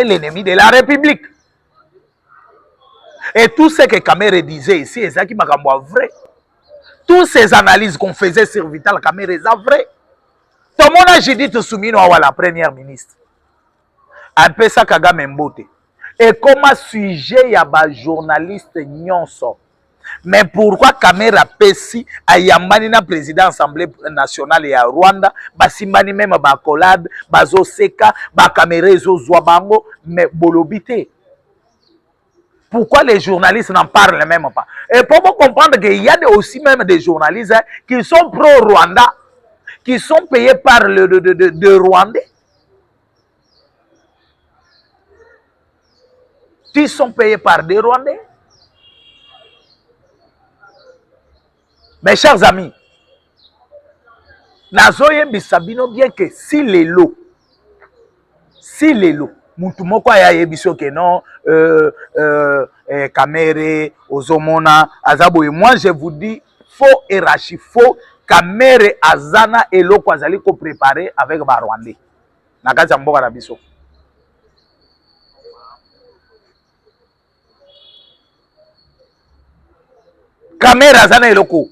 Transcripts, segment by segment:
l'ennemi de la République. Et tout ce que Kamere disait ici, c'est ça qui m'a vrai. Toutes ces analyses qu'on faisait sur Vital Kamere, c'est vrai. Tout le monde a dit que Soumino a la première ministre. Un peu ça Kagame Mbote. Et comment sujet y a des journalistes nyonso. Mais pourquoi Kamera Pessi a yambani na président Assemblée nationale ya Rwanda, basimbani même bakolade, bazoseka, bakamere zo bango, mais bolobité. Pourquoi les journalistes n'en parlent même pas? Et pour comprendre qu'il y a aussi même des journalistes qui sont pro-Rwanda, qui sont payés par le Rwandais. Qui sont payés par des Rwandais. Mes chers amis, nazoye bisabino bien que si les lots, mutumoko ya yebiso que non, Kamere, Ozomona, Azaboye, moi je vous dis, faux et rachi, faux, Kamere, Azana et l'eau kwazali ko préparer avec ba Rwandais. Nakaza mboka na biso. Kamere, Azana et l'eau.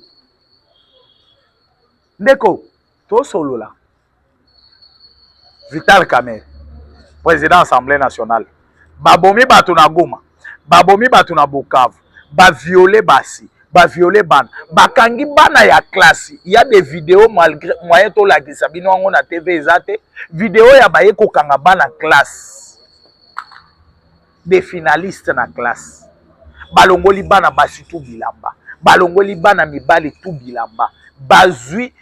Ndeko, to solo là. Vital Kamere, président de l'Assemblée nationale. Babomi batuna Goma, babomi batuna Bukavu, ba violé basi, ba violé ban, bakangi bana ya classe. Il y a des vidéos malgré moyen to la kisabino on na TV ezate, vidéo ya baye ko kanga bana classe. Des finalistes na classe. Balongoli bana basi tout bilamba. Balongoli bana mibali tout bilamba. Bazui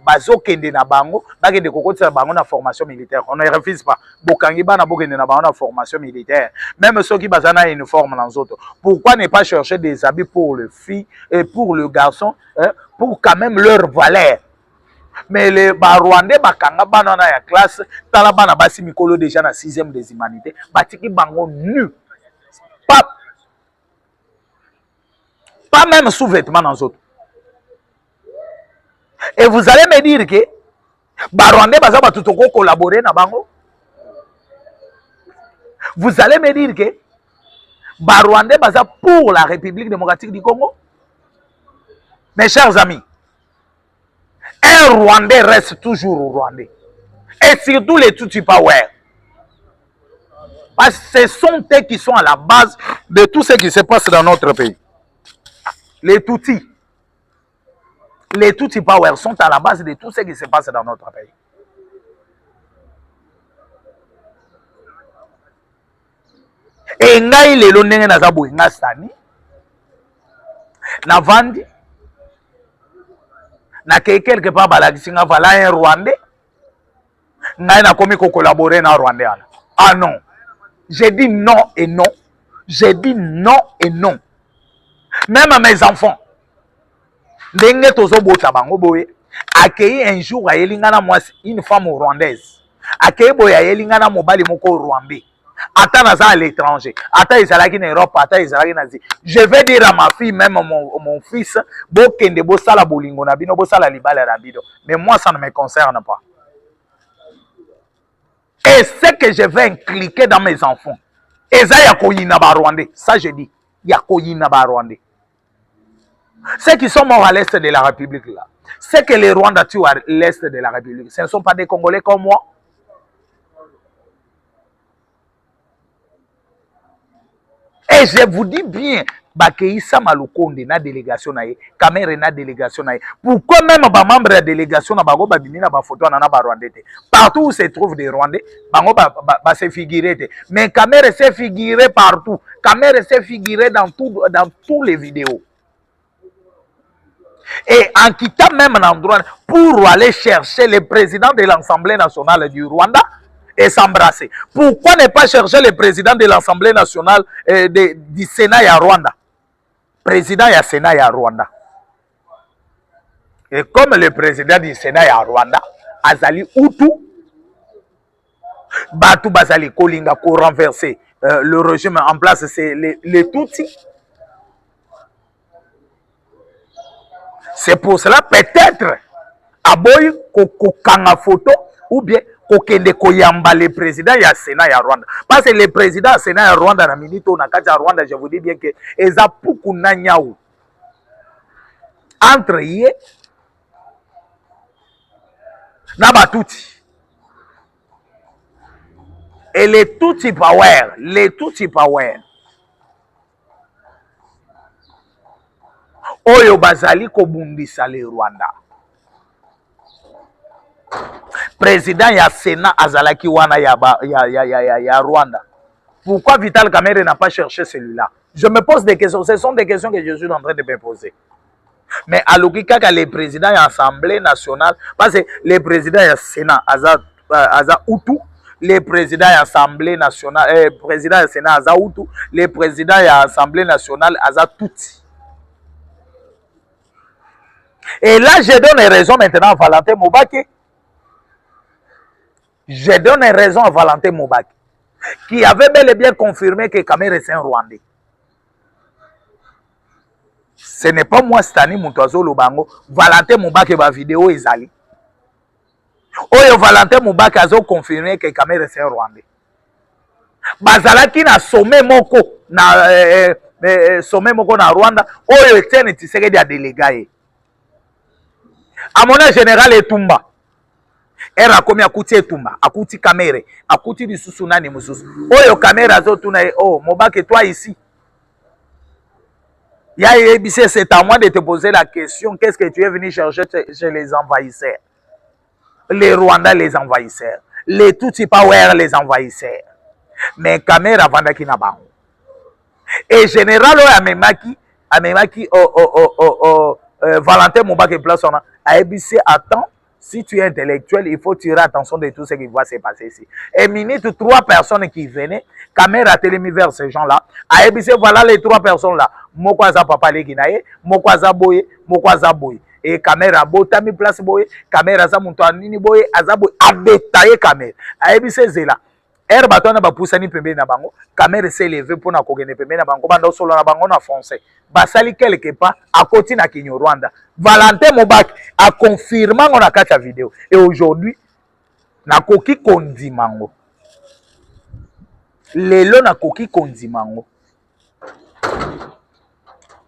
bazokende na bango bakende kokotisa bango na formation militaire. On ne refuse pas. Bokangi bana bokende na bango na formation militaire. Même ceux qui bazana uniforme dans autres. Pourquoi ne pas chercher des habits pour le fille et pour le garçon, hein, pour quand même leur valeur. Mais les Rwandais bakanga bana na ya classe, tala bana basi mikolo déjà na 6e des humanités, batiki bango nu. Pas même sous-vêtements dans autres. Et vous allez me dire que Rwandais baza batutoko collaborer na bango. Vous allez me dire que Rwandais baza pour la République démocratique du Congo. Mes chers amis, un Rwandais reste toujours Rwandais. Et surtout les Tutsi Power. Parce que ce sont eux qui sont à la base de tout ce qui se passe dans notre pays. Les Tutsis. Les Tutsi Power sont à la base de tout ce qui se passe dans notre pays. Et ngai lelo ndenge nazabu nga stani na vandi na quelque part balakisi nga vala un Rwandais ngai na komi ko collaborer na Rwandais ala. Ah non. J'ai dit non et non. J'ai dit non et non. Même à mes enfants. Ndenge tozo bota bango boye accueilli un jour a yelingana mwasi une femme rwandaise accueilli boye a yelingana mobali moko rwandais ata naza à l'étranger ata ezalaki na Europe ata ezalaki na Asie. Je vais dire à ma fille même mon fils bokende bosala bolingo na bino bosala libala na bino, mais moi ça ne me concerne pas. Et ce que je vais inculquer dans mes enfants eza ya koyina ba rwandais, ça je dis ya koyina ba rwandais. Ceux qui sont morts à l'est de la République là, ceux que les Rwandais tuent à l'est de la République, ce ne sont pas des Congolais comme moi. Et je vous dis bien, Bakeïssa Malukonde na délégation naïe, Kamere na délégation naïe. Pourquoi même ba membre de la délégation na bago ba bimina ba photo na ba Rwandais? Partout où se trouvent des Rwandais, bango ba se figurer. Mais Kamere s'est figuré partout. Kamere s'est figuré dans tous les vidéos. Et en quittant même l'endroit pour aller chercher le président de l'Assemblée nationale du Rwanda et s'embrasser. Pourquoi ne pas chercher le président de l'Assemblée nationale du Sénat à Rwanda? Président du Sénat à Rwanda. Et comme le président du Sénat à Rwanda, Azali Hutu, Batu Bazali Kolinga pour renverser le régime en place, c'est les Tutsis. C'est pour cela peut-être Aboy Kokanga photo ou bien kokende koyamba le président ya Sénat ya Rwanda. Parce que le président ya Sénat ya Rwanda na minito na kati ya Rwanda, je vous dis bien que eza puku na nyau entre ye na batuti. Et les Tutsi power, oyo bazali kobundisa le Rwanda. Président ya Sénat azalaki wana ya Rwanda. Pourquoi Vital Kamerhe n'a pas cherché celui-là? Je me pose des questions. Ce sont des questions que je suis en train de me poser. Mais à l'Okika, le président de l'Assemblée nationale, parce que le président du Sénat, Aza Hutu, le président de l'Assemblée nationale, président du Sénat, Aza Hutu, le président de l'Assemblée nationale, Aza Tutsi. Et là, je donne raison maintenant à Valentin Mubaki. Je donne raison à Valentin Mubaki, qui avait bel et bien confirmé que Kamerhe est un Rwandais. Ce n'est pas moi, Stani Moutazo Lobango. Valentin Mubaki va vidéo ezali. Oyo Valentin Mubaki a confirmé que Kamerhe est un Rwandais. Bazalaki na sommet moko na Rwanda. Oyo Etienne Tshisekedi a délégué. À mon général Etumba. Era komi akuti Etumba, akuti Kamerhe, akuti lisusu nani mususu. Oyo Kamerhe azotuna oh Mubaki toi ici. C'est à moi de te poser la question, qu'est-ce que tu es venu chercher chez les envahisseurs? Les Rwandais, les envahisseurs. Les Tutsi Power, les envahisseurs. Mais Kamerhe avandaki na bango. Et général Amemaki, Valentin Mubaki place on a ABC, attends, si tu es intellectuel, il faut tirer attention de tout ce qui va se passer ici. Et minute, 3 personnes qui venaient, Kamerhe a télémis vers ces gens-là. ABC, voilà les 3 personnes-là. Mokwaza papa leginaye, Mokwaza boye, Mokwaza boye. Et Kamerhe a botami place boye, Kamerhe a zamuntuanini boye, Azaboye, a bétaillé Kamerhe. ABC zela. Er batona ba poussani pembe na bango, Kamerhe s'est levé pour na kogene pembe na bango, bando solo na bango na français. Basali quelque part à côté na Kinyo Rwanda. Valentin Mubaki a confirmé on a catch la vidéo. Et aujourd'hui, na koki kondimango. Lelo na koki kondimango.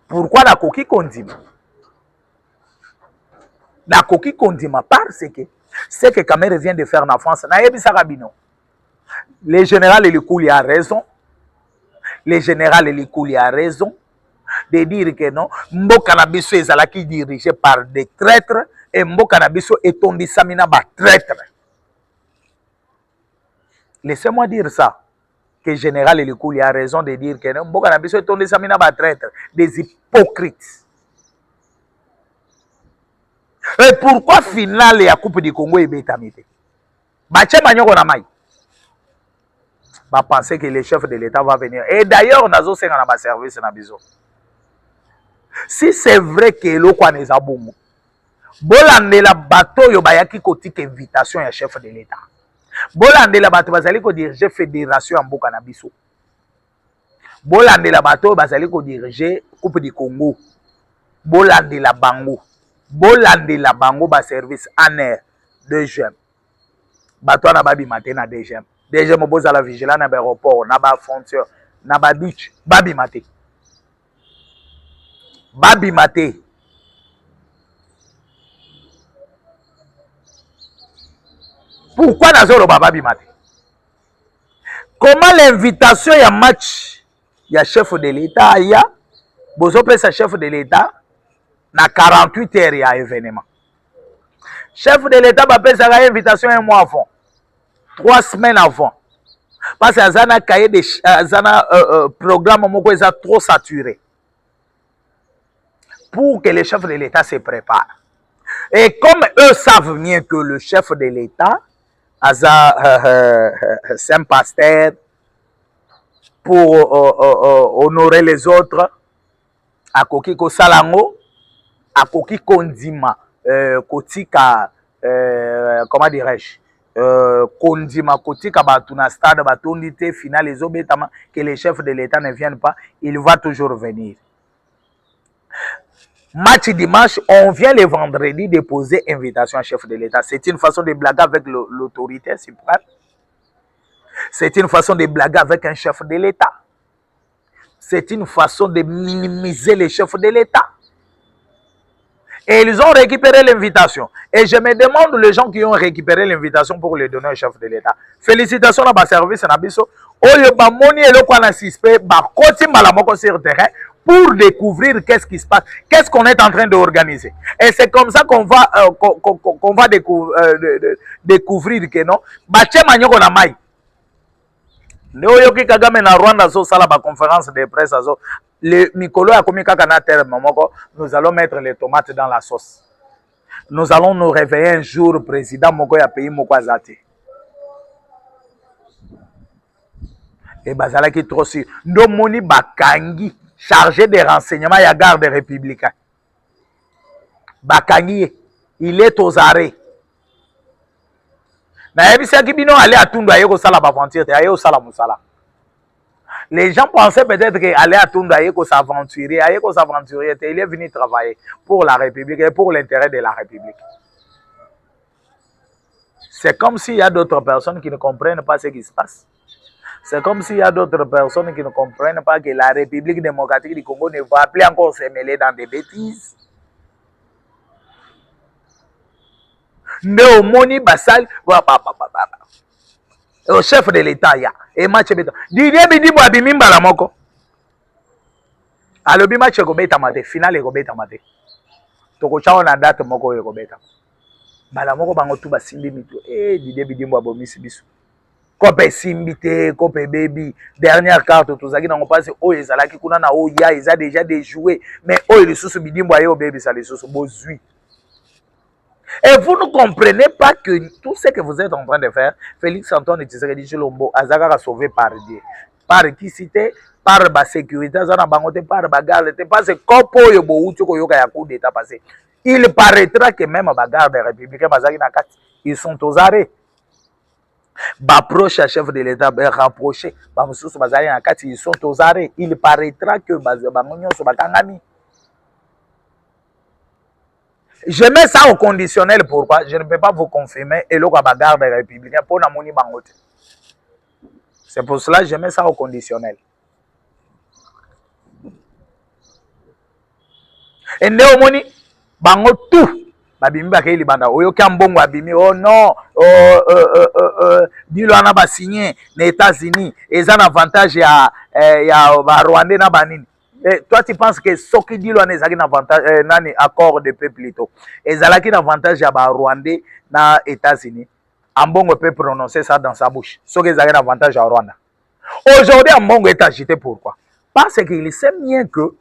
Pourquoi na koki kondima? Na koki kondima parce que ce que Kamerhe vient de faire en France, na yebisa rabino. Le général Elikouli a raison. Le général Elikouli a raison de dire que non, Mboka na biso ezalaki dirigé par des traîtres et Mboka na biso etondisamina ba traîtres. Laissez-moi dire ça. Que le général Elikouli a raison de dire que non, Mboka na biso etondisamina ba traîtres, des hypocrites. Et pourquoi finale ya Coupe du Congo est bétamité? Bache manyoko na mai. Va penser que le chef de l'État va venir. Et d'ailleurs, on a aussi un service na biso. Si c'est vrai que l'Okwa n'est pas bon, bolande la bateau yo bayaki kotika invitation ya chef de l'État. Bolande la bateau bazali ko diriger fédération en Mboka na biso. Bolande la bateau bazali ko diriger Coupe du Congo. Bolande la bango. Bolande la bango ba service en air deuxième. Bateau na babi matin na deuxième. Deuxième oboza la vigilance na aéroport, na ba frontière, na ba beach, babi matin. Babi Maté. Pourquoi Nazoro Babi Maté? Comment l'invitation y a match y a chef de l'État y a bozo pesa chef de l'État na 48 heures y a événement. Chef de l'État va pesa la invitation un mois avant. 3 semaines avant. Parce que Azana cahier de Azana programme moko est trop saturé. Pour que le chef de l'État se prépare. Et comme eux savent bien que le chef de l'État, c'est un pasteur pour honorer les autres, à Koki Kosalango, à Koki Kondima, Kotika, comment dirais-je, Kondima, Kotika Batuna Stade, Batundité, final, les obétaments, que les chefs de l'État ne viennent pas, il va toujours venir. Match dimanche, on vient le vendredi déposer invitation à chef de l'État. C'est une façon de blaguer avec l'autorité suprême. C'est une façon de blaguer avec un chef de l'État. C'est une façon de minimiser les chefs de l'État. Et ils ont récupéré l'invitation. Et je me demande les gens qui ont récupéré l'invitation pour les donner au chef de l'État. Félicitations à ma service Nabiso. Oyo ba moni eloko na suspect ba koti malamoko sur terrain pour découvrir qu'est-ce qui se passe, qu'est-ce qu'on est en train d'organiser. Et c'est comme ça qu'on va découvrir que non bache manyoko na mai. Neoyoki Kagame na Rwanda so sala ba conférence de presse azo le mikolo ya komi kaka na terre mamoko, nous allons mettre les tomates dans la sauce. Nous allons nous réveiller un jour président moko ya pays moko azate. Et bazala ki trop si ndo moni bakangi chargé des renseignements ya garde républicain. Bakangi il est aux arrêts. Na yebisa ki bino aller à Tundu aye ko sala ba frontière aye ko sala musala. Les gens pensaient peut-être qu'aller à Tundu aye ko s'aventurer, il est venu travailler pour la République et pour l'intérêt de la République. C'est comme s'il y a d'autres personnes qui ne comprennent pas ce qui se passe. C'est comme s'il y a d'autres personnes qui ne comprennent pas que la République démocratique du Congo ne va plus encore se mêler dans des bêtises. Néomoni Bassal, au chef de l'État, et match béton. Didier Bidi Boabimim Balamoko. Alors, le match est Gobeta Mate, final est Gobeta Mate. Toko Chao na date Moko est Gobeta. Balamoko Bangotu Basimbi Mito, Didier Bidi Boabomisi Bisu. Kope Simbite, Kope Baby, dernière carte, tout ça qui n'ont pas passé, oh, ils allaient qui kuna oh, ya, ils ont déjà déjoué, mais oh, ils sont Bidi Boyo Baby, ça les sous Bozui. Et vous ne comprenez pas que tout ce que vous êtes en train de faire, Félix Antoine Tshisekedi Tshilombo, Azaka sauvé par Dieu. Par qui c'était? Par la sécurité, par la garde, parce que Kopo Yobo Utuko Yoka Yakou d'État passé. Il paraîtra que même la garde républicaine, ils sont aux arrêts. Approche à chef de l'État, rapproché, ils sont aux arrêts. Il paraîtra que je mets ça au conditionnel, pourquoi? Je ne peux pas vous confirmer et le garde républicain pour la moni bangote. C'est pour cela que je mets ça au conditionnel. Et néomoni bango tout. Babimi bakeli banda oyo kambongo abimi oh non dilo ana ba signé les États-Unis et un avantage ya ba Rwandais na banini. Et toi tu penses que ce qui dit là n'est avantage nani accord de paix plutôt ezalaki un avantage ya ba Rwandais na États-Unis. Ambongo peut prononcer ça dans sa bouche. Ce qui est un avantage à Rwanda. Aujourd'hui Ambongo est agité pourquoi? Parce qu'il sait bien que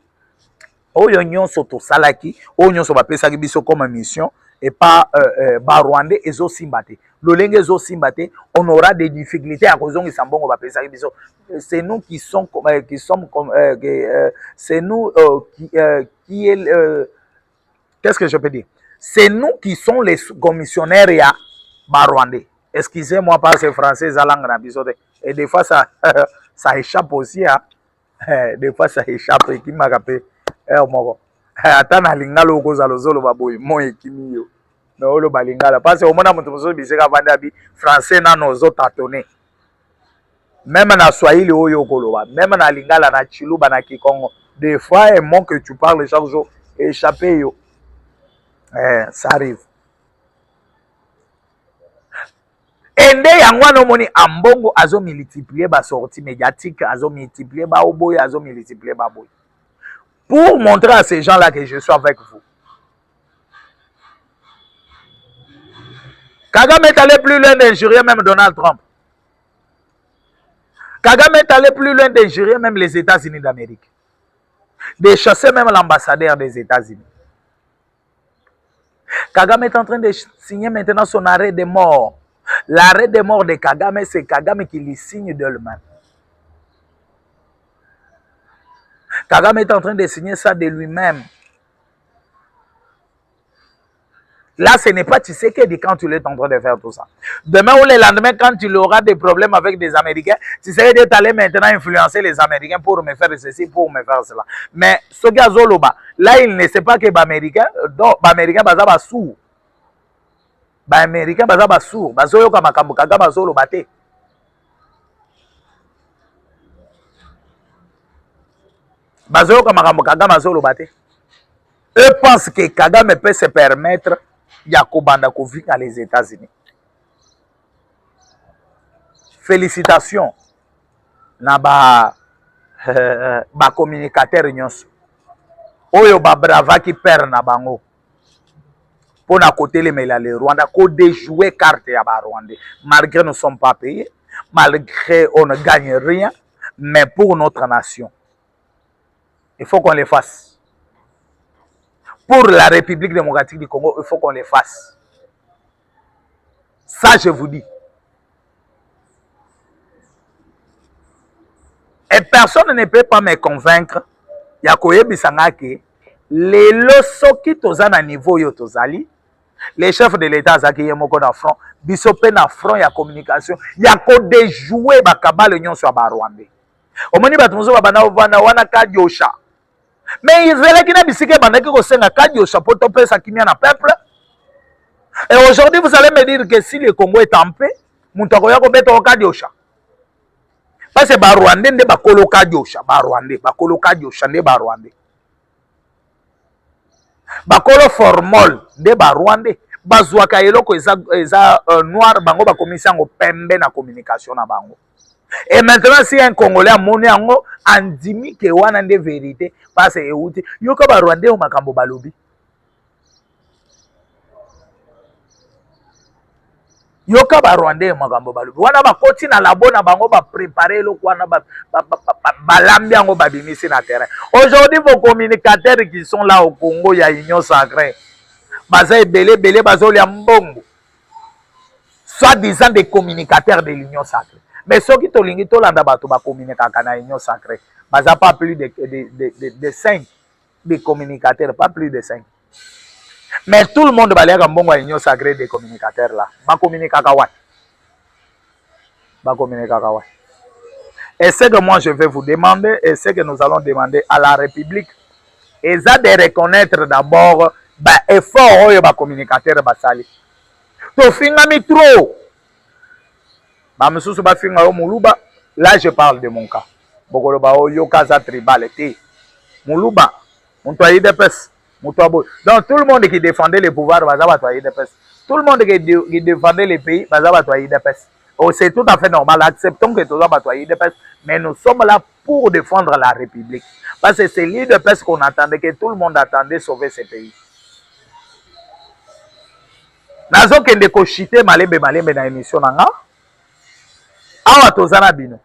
oyo nyonso to salaki oyo nyonso bapesaki biso comme mission et pas ba Rwandais ezo simbate lolenge ezo simbate on aura des difficultés à kozongisa mbongo bapesaki biso. C'est nous qui sommes c'est nous qui est qu'est-ce que je peux dire, c'est nous qui sommes les commissionnaires ya ba Rwandais. Excusez-moi par ce français za langue na biso et des fois ça ça échappe aussi hein. Des fois ça échappe et qui m'a rappelé moko ata na lingala okozala ozoloba boye mo ekimi yo na oloba lingala parce que omona moto mosusu bisika vandi abi français nano ozotatone même na swahili oyo okoloba même na lingala na chiluba na kikongo des fois un mot que tu parles chaque jour échappé yo ça arrive. Ende yango wana omoni ambongo azo multiplier ba sortie médiatique azo multiplier ba oboye azo multiplier ba boye pour montrer à ces gens-là que je suis avec vous. Kagame est allé plus loin d'injurier même Donald Trump. Kagame est allé plus loin d'injurier même les États-Unis d'Amérique. De chasser même l'ambassadeur des États-Unis. Kagame est en train de signer maintenant son arrêt de mort. L'arrêt de mort de Kagame, c'est Kagame qui lui signe de lui-même. Kagame est en train de signer ça de lui-même. Là, ce n'est pas Tshisekedi quand tu es en train de faire tout ça. Demain ou le lendemain, quand tu auras des problèmes avec des Américains, Tshisekedi est allé maintenant influencer les Américains pour me faire ceci, pour me faire cela. Mais ce gars Zoloba, là, il ne sait pas que les Américains, donc, les Américains, ils sont sourds. Les Américains, ils sont sourds. Ils sont sourds. Eux pensent que Kagame peut se permettre Yakobanda vivre dans les États-Unis. Félicitations na ba communicateur nyonso. Oyo ba brava qui perd na bango. Pour na côté le Rwanda ko déjouer carte ya ba Rwandais. Malgré nous ne sommes pas payés, malgré on ne gagne rien, mais pour notre nation, il faut qu'on le fasse. Pour la République démocratique du Congo, il faut qu'on le fasse. Ça, je vous dis. Et personne ne peut pas me convaincre. Yakoye Bisangake, les loso qui toza na niveau yo tozali, les chefs de l'État zaki yemoko na front, bisope na front ya communication, yako déjouer bakabale nyonso ya ba Rwandais. Omoni batunzo babana wana kadiosha. Mais Israël qui n'a bisike bandaki ko senga kadiosha pour topé sa kimia na peuple. Et aujourd'hui vous allez me dire que si le Congo est en paix, muntako yako beto kadiosha. Parce que Barwandais nde bakolo kadiosha, Barwandais bakolo kadiosha nde Barwandais. Bakolo formol nde Barwandais. Bazwaka eloko eza noir bango bakomisi yango pembe na communication na bango. Et maintenant si un Congolais a moni yango andimi ke wana nde vérité parce que euti yoka Barwandais o makambo balobi. Yoka ba Rwandais makambo balobi wana bakoti na labo na bango ba préparer eloko wana balambi yango babimisi na terrain. Aujourd'hui vos communicateurs qui sont là au Congo ya Union Sacrée baza ebele bazolia mbongo soi-disant des communicateurs de l'Union Sacrée. Mais ceux qui tolingi tolanda bato ba communicaka na Union Sacrée baza pas plus de 5 des communicateurs, pas plus de 5. Mais tout le monde va aller à Mbongo à l'Union Sacrée des communicateurs là. Ba communiquer kawa. Ba communiquer kawa. Et ce que moi je vais vous demander, et ce que nous allons demander à la République, et ça de reconnaître d'abord ba effort oyo ba communicateur ba sali. To fingami trop. Ba msusu ba finga yo muluba, là je parle de mon cas. Bokolo ba oyo kaza tribal té. Muluba, on doit y dépêcher. Donc tout le monde qui défendait le pouvoir, tout le monde qui défendait les pays, c'est tout à fait normal. Acceptons que tout le mais nous sommes là pour défendre la République. Parce que c'est l'île de peste qu'on attendait, que tout le monde attendait sauver ce pays. Nazo kende ko chité malembe na émission nanga. Awa tozana bino.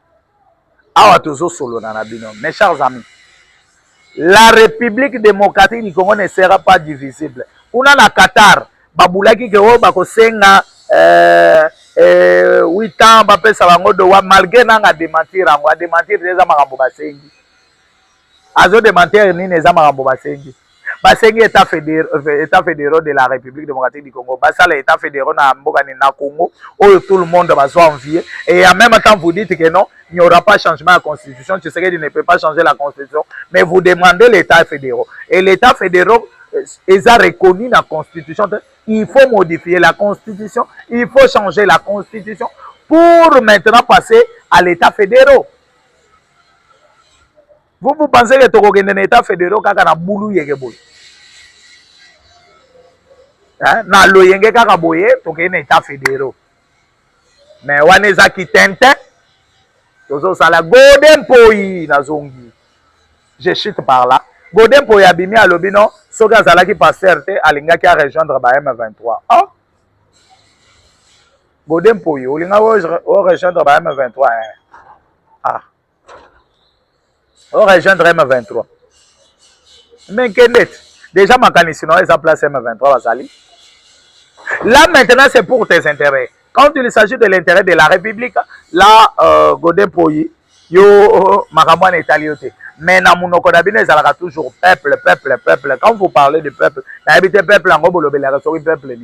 Awa tozo solo na bino. Mes chers amis. La République démocratique du Congo ne sera pas divisible. On a la Qatar, Baboulaki Kero, Bakosenga, 8 ans, Bapé Savango de Wa, malgré n'a démentir, on va démentir les Amarambo Basengi. Azo démentir ni les Amarambo Basengi. Basengi État fédéral de la République démocratique du Congo. Basala État fédéral na Mbogani na Congo, où tout le monde va s'envier. Et en même temps, vous dites que non, il n'y aura pas changement à la Constitution. Tu sais qu'il ne peut pas changer la Constitution. Mais vous demandez l'État fédéral. Et l'État fédéral est reconnu dans la Constitution. Il faut modifier la Constitution. Il faut changer la Constitution pour maintenant passer à l'État fédéral. Vous pensez que tu as un État fédéral qui a un boulot yekeboy. Na loyenge kaka boye to ke na État fédéral. Mais waneza kitente tozo sala Golden Poyi na zongi. Je chute par là. Golden Poyi abimi alobi non, soka zala ki pasteur te alinga ki a rejoindre ba M23. Ah. Golden Poyi olinga o rejoindre ba M23. Ah. On rejoindre M23. Mais Kenneth, déjà ma canisino est à place M23 Basali. Là maintenant c'est pour tes intérêts. Quand il s'agit de l'intérêt de la République, là Golden Poyi, yo makamwa na italiote. Mais dans mon ocodabine, ça sera toujours peuple, peuple, peuple. Quand vous parlez de peuple, l'habité peuple, en gros, le peuple.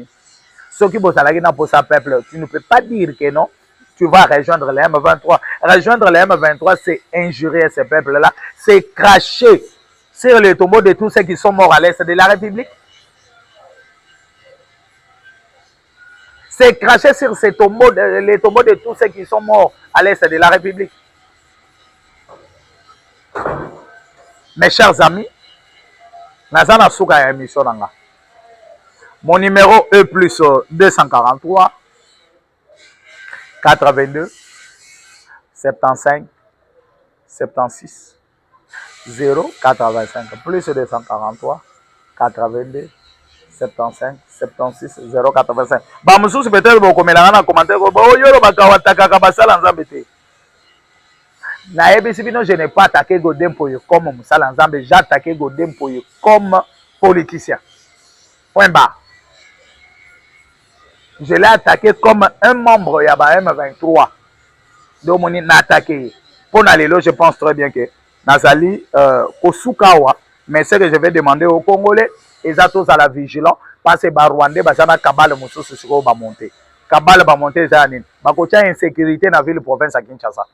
Ceux qui bossent à la pour ça, peuple, tu ne peux pas dire que non, tu vas rejoindre les M23. Rejoindre les M23, c'est injurier ces peuples-là, c'est cracher sur les tombeaux de tous ceux qui sont morts à l'est de la République. C'est cracher sur ces tombeaux, les tombeaux de tous ceux qui sont morts à l'est de la République. Mes chers amis, Nazana Souka ya émission nanga. Mon numéro est plus 243 82 75 76 085 plus 243 82 75 76 085. Ba mususu peut-être vous komelanga na commentaire ko bo yoro bakawataka ka basala nzambe te. Na ebisi bino je n'ai pas attaqué Godin Mpoyo comme musala nzambe, j'ai attaqué Godin Mpoyo comme politicien. Point barre. Je l'ai attaqué comme un membre de M23. Donc, on a attaqué. Pour Nalélo, je pense très bien que Nazali, Kosukawa, mais ce que je vais demander aux Congolais, ils ont tous à la vigilance, parce que les Rwandais, ils ont Kabale Moussou sur va monter. Kabale va monter, ils ont une insécurité dans la ville province à Kinshasa.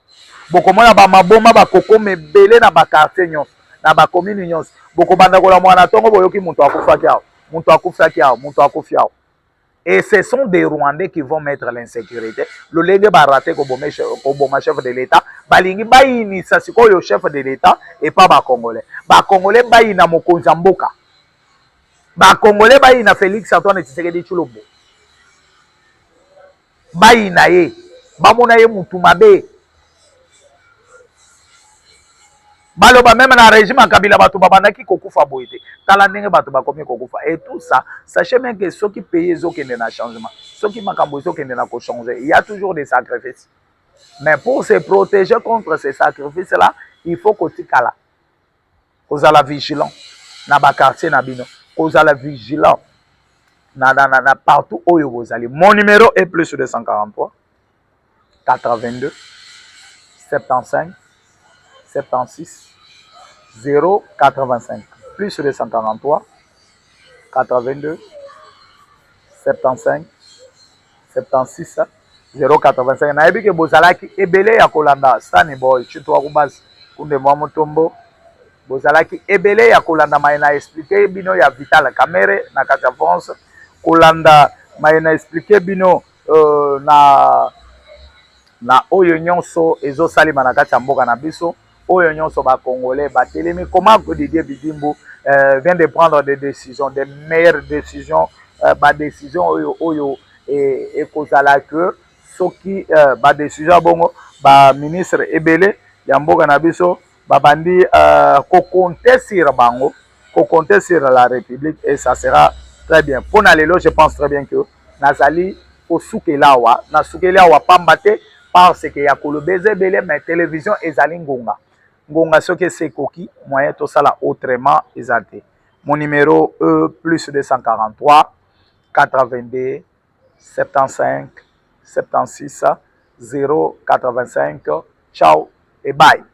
Beaucoup de maboma bakoko me belé na quartier nyos, na ba commune nyos. Beaucoup banda ko la mwana tongo boyoki muntu akufa kiao, muntu akufa kiao, muntu akufiao. Et ce sont des Rwandais qui vont mettre l'insécurité. Le lenge va rater comme chef de l'État. Balingi baini ça c'est le chef de l'État et pas ba Congolais. Ba Congolais baina mokonzi mboka. Ba Congolais baina Félix Antoine Tshisekedi Tshilombo. Baina ye, bamona ye mutu mabe. Baloba même dans le régime à Kabila bato babandaki kokufa boyete. Tala ndenge bato bakomi kokufa. Et tout ça, sachez bien que ceux qui payent ceux qui n'ont changement, ceux qui makambo ceux qui n'ont changer, il y a toujours des sacrifices. Mais pour se protéger contre ces sacrifices-là, il faut que tu cala. Vous avez la vigilance. Na ba quartier na bino. Vous avez la vigilance. Na partout où vous allez. Mon numéro est plus 243 82 75 76 085 plus 243 82 75 76 085. Nayebi ke bozalaki ebele ya kolanda Stani Boy chito akubasi kunde mwa mutombo bozalaki ebele ya kolanda maina expliquer bino ya Vital Kamerhe na kati ya France kolanda maina expliquer bino na oyo nyonso ezosalema na kati ya mboka na biso. Oyo nyonso ba Congolais batelemi comment Didier Bidimbu vient de prendre des décisions, des meilleures décisions, ba décision oyo et kozala que soki ba décision bongo ba ministre ebele ya mboka na biso ba bandi ko compter sur bango, ko compter sur la République et ça sera très bien. Pour Nalélo, je pense très bien que Nazali au soukelawa, na soukelawa pambate parce que ya kolobeze belé mais télévision ezali ngonga. Ngonga soki c'est coquille, moyen tout ça là autrement exalté. Mon numéro E plus 243 82 75 76 085. Ciao et bye.